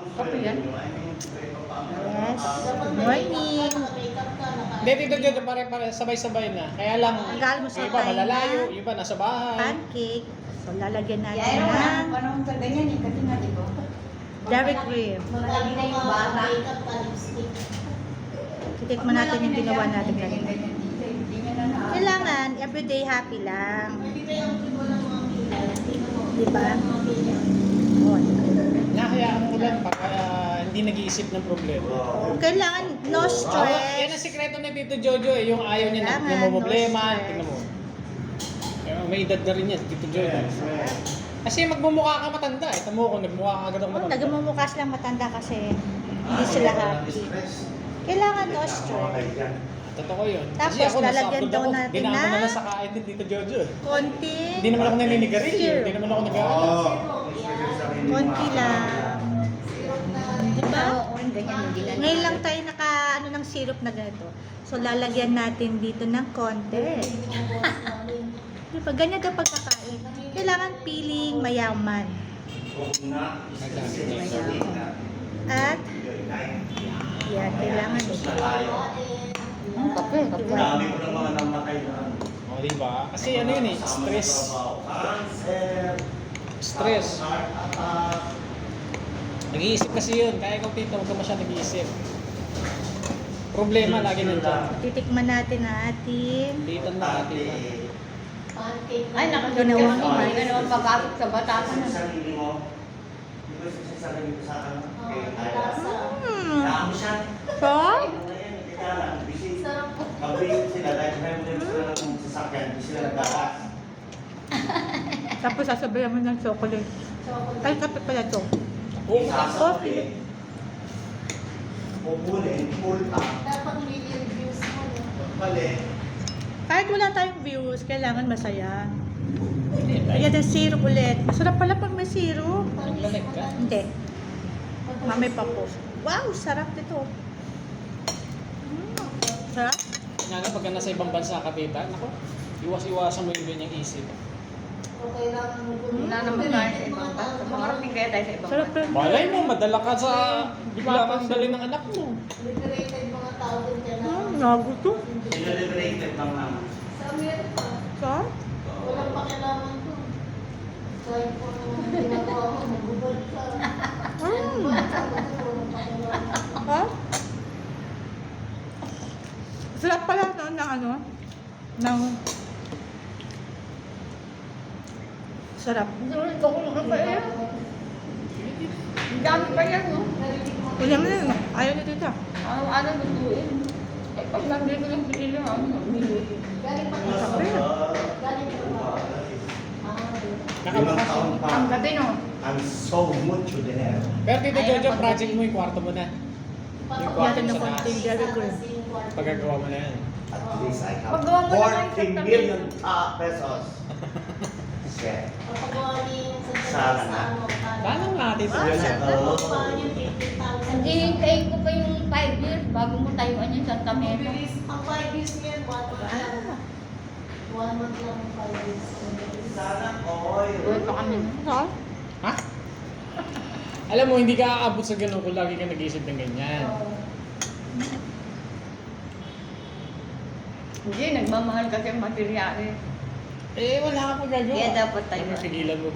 Kape yan? Yes. Morning. Hindi, Tito Jojo, pare-pare, sabay-sabay na. Kaya lang, Mag-almusal yung iba tayo malalayo, na. yung iba nasa bahay. Pancake. So, lalagyan natin Kaya wala ng akong panahon sa ganyan eh. Kasi nga, di ba? Dairy Cream. Malagi na yung bata. Titikman natin yung ginawa natin kanina. Hindi niya na Kailangan, everyday happy lang. Diba? Oh, Nakayaan ko lang para hindi nag-iisip ng problema. kailangan no Yan ang stress. sikreto ni Tito Jojo eh, yung ayaw niya na Kailangan, yung problema. no stress. Tingnan mo. May edad na rin yan, Tito Jojo. Kasi magmumukha ka matanda eh. Tamo ko, nagmukha ka agad ang Oh, matanda. nagmumukas lang matanda kasi hindi sila happy. Kailangan no stress. Totoo yun. Tapos, Kasi ako lalagyan nasa daw upload ako. natin Dinama na- na lang sa kain ni Tito Jojo. Konti. Hindi naman ako naninigarilyo. Hindi naman ako nag-aalas. Konti lang. Diba? Oo, ganyan. Hindi na. Ngayon lang tayo ano ng syrup na ganito. So, lalagyan natin dito ng konti. Diba? Ganyan daw pagkakain. Kailangan feeling mayaman. At, yan, kailangan ito. Kape. Dami ko ng mga namatay na. O, diba? Kasi ano yun eh, stress. Stress. Nag-iisip kasi yun. Kaya ikaw, Tito, huwag ka masyadong nag-iisip. Problema lagi nandiyan. Titikman natin natin. Tito na, Tito. Ay, nakaginawa mo. Hindi ka naman papasok sa batasan. Sa sarili mo. Hindi ko sa sarili ko sa ano. Kaya mo siya. So, Ano na yan, kaya lang, busy. Mag-busy sila dahil may mga sila ng sasakyan. Hindi sila nagdakas. tapos sasabayan mo ng chocolate. Ay, kape pala to. Sasabi. Pupunin, full tank. Dapat million views mo. Mali. Kahit wala tayong views, kailangan masaya. Ayan ang syrup ulit. Masarap pala pag may syrup. Naglalag ka? Hindi. Mamay pa po. Wow, sarap nito. Sarap? Nga nga, pagka nasa ibang bansa ka, Tita, nako, iwas-iwasan mo yung ganyang isip. So, kailangan mo Wala naman tayo sa ibang bansa. Mangarating kaya tayo sa ibang Sarap bansa. yun. Malay mo, madala ka sa bigla kang dali ng anak mo. liberated mga tao din dyan na Nagusto. Sila-liberated lang naman. sa Amerika. Sarap? Walang pakialaman to. Kahit po naman ginagawa mo, nagubad ka. Walang pakialaman. Ha? Sarap pala no, ng ano? Ng... Sarap. Sulit ko kung ano eh. Ang dami pa yan, no? Ulam na yun. Ayaw na dito. Ano lutuin? Eh, pag nandito yung pinili mo, ano, niluto. Galing pa Kape. Galing pa ba? Limang taon pa. Ang gabi, no? Ang so mucho dinero. Pero Tito Jojo, project mo yung kwarto mo na. Yung kwarto Yan mo na sa konting taas. Dairy Cream. Pagkagawa mo na yan. At least I have Paggawa mo na kayo 40 sa million pesos. Yeah. Kapagawa niya yung Sana sa nga. ano, Paano nga, Tito Ah, Jojo? Kapagawa niya 50,000. Hindi, hintayin ko pa yung 5 years bago mo tayuan yung Santa Mesa. Bilis. Ang 5 years niyan, 1 month lang. 1 month lang ang 5 years. Sana all. Uy, pa kami. Sarap? Ha? Alam mo, hindi ka aabot sa ganun kung lagi ka nag-iisip ng ganyan. Hindi, nagmamahal kasi ang materyales. Eh, wala ka magagawa. Kaya dapat tayo. Ano, pigilan mo ba?